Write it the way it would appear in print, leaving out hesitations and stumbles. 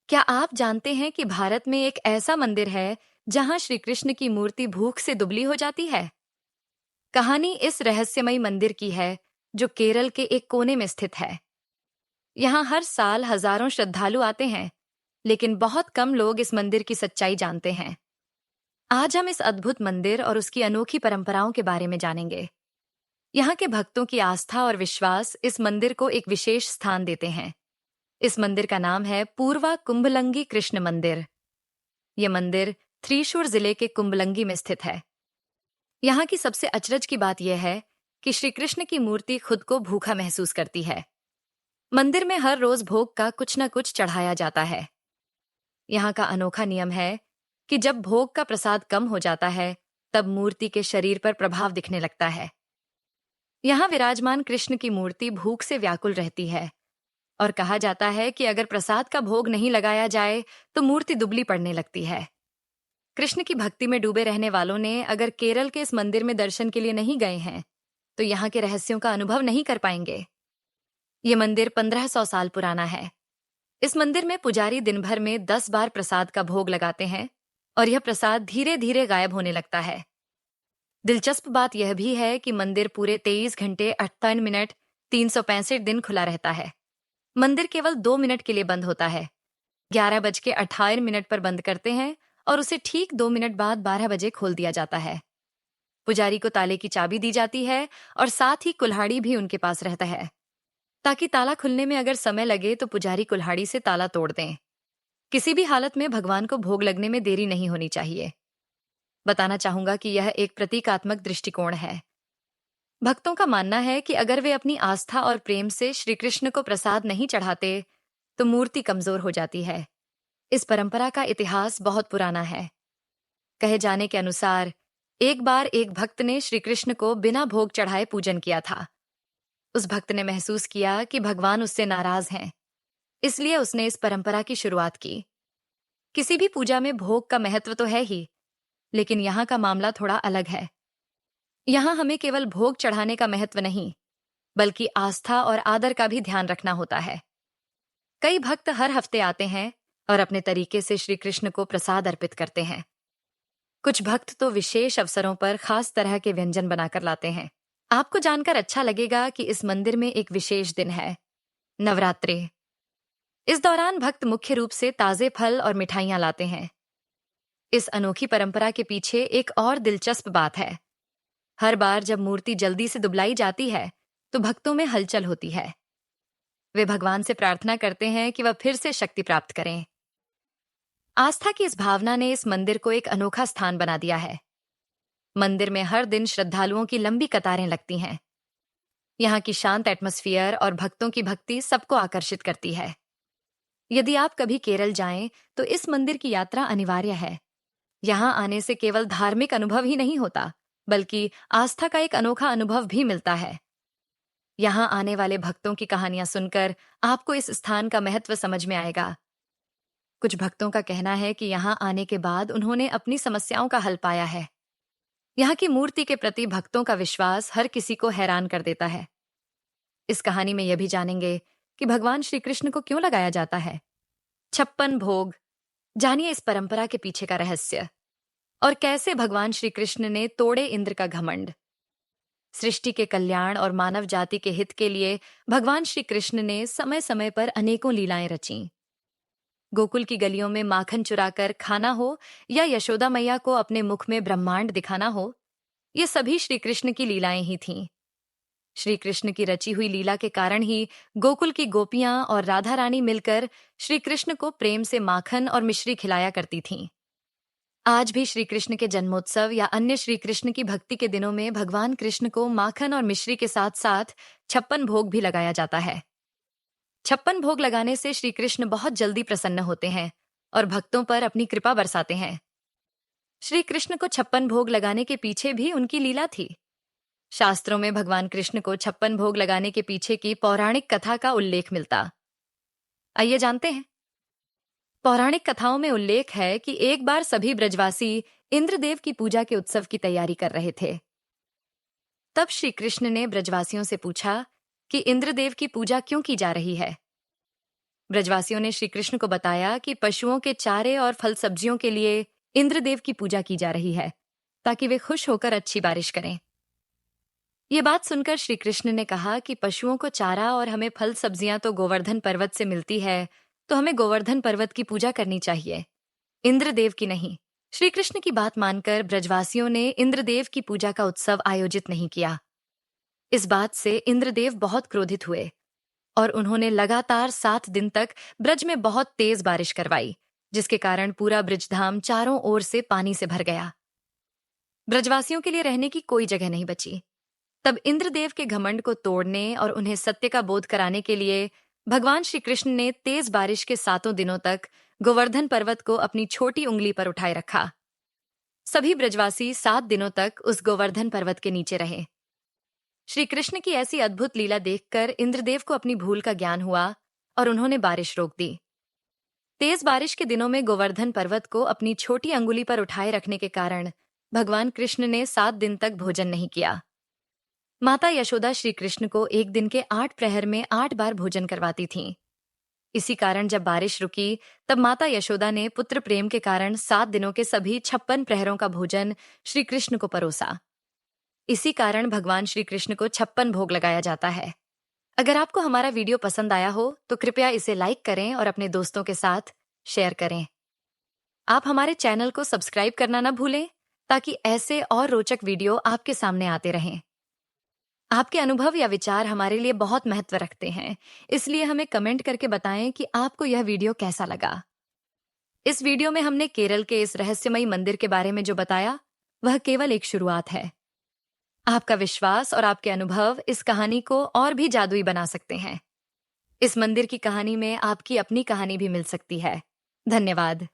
क्या आप जानते हैं कि भारत में एक ऐसा मंदिर है जहां श्री कृष्ण की मूर्ति भूख से दुबली हो जाती है? कहानी इस रहस्यमयी मंदिर की है जो केरल के एक कोने में स्थित है। यहाँ हर साल हजारों श्रद्धालु आते हैं, लेकिन बहुत कम लोग इस मंदिर की सच्चाई जानते हैं। आज हम इस अद्भुत मंदिर और उसकी अनोखी परंपराओं के बारे में जानेंगे। यहाँ के भक्तों की आस्था और विश्वास इस मंदिर को एक विशेष स्थान देते हैं। इस मंदिर का नाम है पूर्वा कुंभलंगी कृष्ण मंदिर। यह मंदिर त्रिशूर जिले के कुंभलंगी में स्थित है। यहाँ की सबसे अचरज की बात यह है कि श्री कृष्ण की मूर्ति खुद को भूखा महसूस करती है। मंदिर में हर रोज भोग का कुछ न कुछ चढ़ाया जाता है। यहाँ का अनोखा नियम है कि जब भोग का प्रसाद कम हो जाता है, तब मूर्ति के शरीर पर प्रभाव दिखने लगता है। यहाँ विराजमान कृष्ण की मूर्ति भूख से व्याकुल रहती है और कहा जाता है कि अगर प्रसाद का भोग नहीं लगाया जाए तो मूर्ति दुबली पड़ने लगती है। कृष्ण की भक्ति में डूबे रहने वालों ने अगर केरल के इस मंदिर में दर्शन के लिए नहीं गए हैं, तो यहाँ के रहस्यों का अनुभव नहीं कर पाएंगे। ये मंदिर 1500 साल पुराना है। इस मंदिर में पुजारी दिन भर में 10 बार प्रसाद का भोग लगाते हैं और यह प्रसाद धीरे धीरे गायब होने लगता है। दिलचस्प बात यह भी है कि मंदिर पूरे 23 घंटे 58 मिनट 365 दिन खुला रहता है। मंदिर केवल 2 मिनट के लिए बंद होता है। 11:58 पर बंद करते हैं और उसे ठीक 2 मिनट बाद 12 बजे खोल दिया जाता है। पुजारी को ताले की चाबी दी जाती है और साथ ही कुल्हाड़ी भी उनके पास रहता है, ताकि ताला खुलने में अगर समय लगे तो पुजारी कुल्हाड़ी से ताला तोड़ दें। किसी भी हालत में भगवान को भोग लगने में देरी नहीं होनी चाहिए। बताना चाहूंगा कि यह एक प्रतीकात्मक दृष्टिकोण है। भक्तों का मानना है कि अगर वे अपनी आस्था और प्रेम से श्री कृष्ण को प्रसाद नहीं चढ़ाते, तो मूर्ति कमजोर हो जाती है। इस परंपरा का इतिहास बहुत पुराना है। कहे जाने के अनुसार एक बार एक भक्त ने श्री कृष्ण को बिना भोग चढ़ाए पूजन किया था। उस भक्त ने महसूस किया कि भगवान उससे नाराज हैं, इसलिए उसने इस परंपरा की शुरुआत की। किसी भी पूजा में भोग का महत्व तो है ही, लेकिन यहाँ का मामला थोड़ा अलग है। यहाँ हमें केवल भोग चढ़ाने का महत्व नहीं, बल्कि आस्था और आदर का भी ध्यान रखना होता है। कई भक्त हर हफ्ते आते हैं और अपने तरीके से श्री कृष्ण को प्रसाद अर्पित करते हैं। कुछ भक्त तो विशेष अवसरों पर खास तरह के व्यंजन बनाकर लाते हैं। आपको जानकर अच्छा लगेगा कि इस मंदिर में एक विशेष दिन है, नवरात्रि। इस दौरान भक्त मुख्य रूप से ताजे फल और मिठाइयां लाते हैं। इस अनोखी परंपरा के पीछे एक और दिलचस्प बात है। हर बार जब मूर्ति जल्दी से दुबलाई जाती है, तो भक्तों में हलचल होती है। वे भगवान से प्रार्थना करते हैं कि वह फिर से शक्ति प्राप्त करें। आस्था की इस भावना ने इस मंदिर को एक अनोखा स्थान बना दिया है। मंदिर में हर दिन श्रद्धालुओं की लंबी कतारें लगती हैं। यहाँ की शांत एटमॉस्फेयर और भक्तों की भक्ति सबको आकर्षित करती है। यदि आप कभी केरल जाएं, तो इस मंदिर की यात्रा अनिवार्य है। यहाँ आने से केवल धार्मिक अनुभव ही नहीं होता, बल्कि आस्था का एक अनोखा अनुभव भी मिलता है। यहाँ आने वाले भक्तों की कहानियां सुनकर आपको इस स्थान का महत्व समझ में आएगा। कुछ भक्तों का कहना है कि यहाँ आने के बाद उन्होंने अपनी समस्याओं का हल पाया है। यहाँ की मूर्ति के प्रति भक्तों का विश्वास हर किसी को हैरान कर देता है। इस कहानी में यह भी जानेंगे कि भगवान श्री कृष्ण को क्यों लगाया जाता है 56 भोग। जानिए इस परंपरा के पीछे का रहस्य और कैसे भगवान श्री कृष्ण ने तोड़े इंद्र का घमंड। सृष्टि के कल्याण और मानव जाति के हित के लिए भगवान श्री कृष्ण ने समय समय पर अनेकों लीलाएं रची। गोकुल की गलियों में माखन चुराकर खाना हो या यशोदा मैया को अपने मुख में ब्रह्मांड दिखाना हो, ये सभी श्री कृष्ण की लीलाएं ही थीं। श्री कृष्ण की रची हुई लीला के कारण ही गोकुल की गोपियां और राधा रानी मिलकर श्री कृष्ण को प्रेम से माखन और मिश्री खिलाया करती थीं। आज भी श्री कृष्ण के जन्मोत्सव या अन्य श्री कृष्ण की भक्ति के दिनों में भगवान कृष्ण को माखन और मिश्री के साथ साथ 56 भोग भी लगाया जाता है। 56 भोग लगाने से श्री कृष्ण बहुत जल्दी प्रसन्न होते हैं और भक्तों पर अपनी कृपा बरसाते हैं। श्री कृष्ण को 56 भोग लगाने के पीछे भी उनकी लीला थी। शास्त्रों में भगवान कृष्ण को 56 भोग लगाने के पीछे की पौराणिक कथा का उल्लेख मिलता। आइए जानते हैं। पौराणिक कथाओं में उल्लेख है कि एक बार सभी ब्रजवासी इंद्रदेव की पूजा के उत्सव की तैयारी कर रहे थे। तब श्री कृष्ण ने ब्रजवासियों से पूछा कि इंद्रदेव की पूजा क्यों की जा रही है। ब्रजवासियों ने श्री कृष्ण को बताया कि पशुओं के चारे और फल सब्जियों के लिए इंद्रदेव की पूजा की जा रही है, ताकि वे खुश होकर अच्छी बारिश करें। ये बात सुनकर श्री कृष्ण ने कहा कि पशुओं को चारा और हमें फल सब्जियां तो गोवर्धन पर्वत से मिलती है, तो हमें गोवर्धन पर्वत की पूजा करनी चाहिए, इंद्रदेव की नहीं। श्री कृष्ण की बात मानकर ब्रजवासियों ने इंद्रदेव की पूजा का उत्सव आयोजित नहीं किया। इस बात से इंद्रदेव बहुत क्रोधित हुए और उन्होंने लगातार 7 दिन तक ब्रज में बहुत तेज बारिश करवाई, जिसके कारण पूरा ब्रजधाम चारों ओर से पानी से भर गया। ब्रजवासियों के लिए रहने की कोई जगह नहीं बची। तब इंद्रदेव के घमंड को तोड़ने और उन्हें सत्य का बोध कराने के लिए भगवान श्री कृष्ण ने तेज बारिश के 7 दिनों तक गोवर्धन पर्वत को अपनी छोटी उंगली पर उठाए रखा। सभी ब्रजवासी 7 दिनों तक उस गोवर्धन पर्वत के नीचे रहे। श्री कृष्ण की ऐसी अद्भुत लीला देखकर इंद्रदेव को अपनी भूल का ज्ञान हुआ और उन्होंने बारिश रोक दी। तेज बारिश के दिनों में गोवर्धन पर्वत को अपनी छोटी अंगुली पर उठाए रखने के कारण भगवान कृष्ण ने 7 दिन तक भोजन नहीं किया। माता यशोदा श्री कृष्ण को एक दिन के 8 प्रहर में 8 बार भोजन करवाती थीं। इसी कारण जब बारिश रुकी, तब माता यशोदा ने पुत्र प्रेम के कारण 7 दिनों के सभी 56 प्रहरों का भोजन श्री कृष्ण को परोसा। इसी कारण भगवान श्री कृष्ण को 56 भोग लगाया जाता है। अगर आपको हमारा वीडियो पसंद आया हो तो कृपया इसे लाइक करें और अपने दोस्तों के साथ शेयर करें। आप हमारे चैनल को सब्सक्राइब करना न भूलें, ताकि ऐसे और रोचक वीडियो आपके सामने आते रहें। आपके अनुभव या विचार हमारे लिए बहुत महत्व रखते हैं, इसलिए हमें कमेंट करके बताएं कि आपको यह वीडियो कैसा लगा। इस वीडियो में हमने केरल के इस रहस्यमयी मंदिर के बारे में जो बताया, वह केवल एक शुरुआत है। आपका विश्वास और आपके अनुभव इस कहानी को और भी जादुई बना सकते हैं। इस मंदिर की कहानी में आपकी अपनी कहानी भी मिल सकती है। धन्यवाद।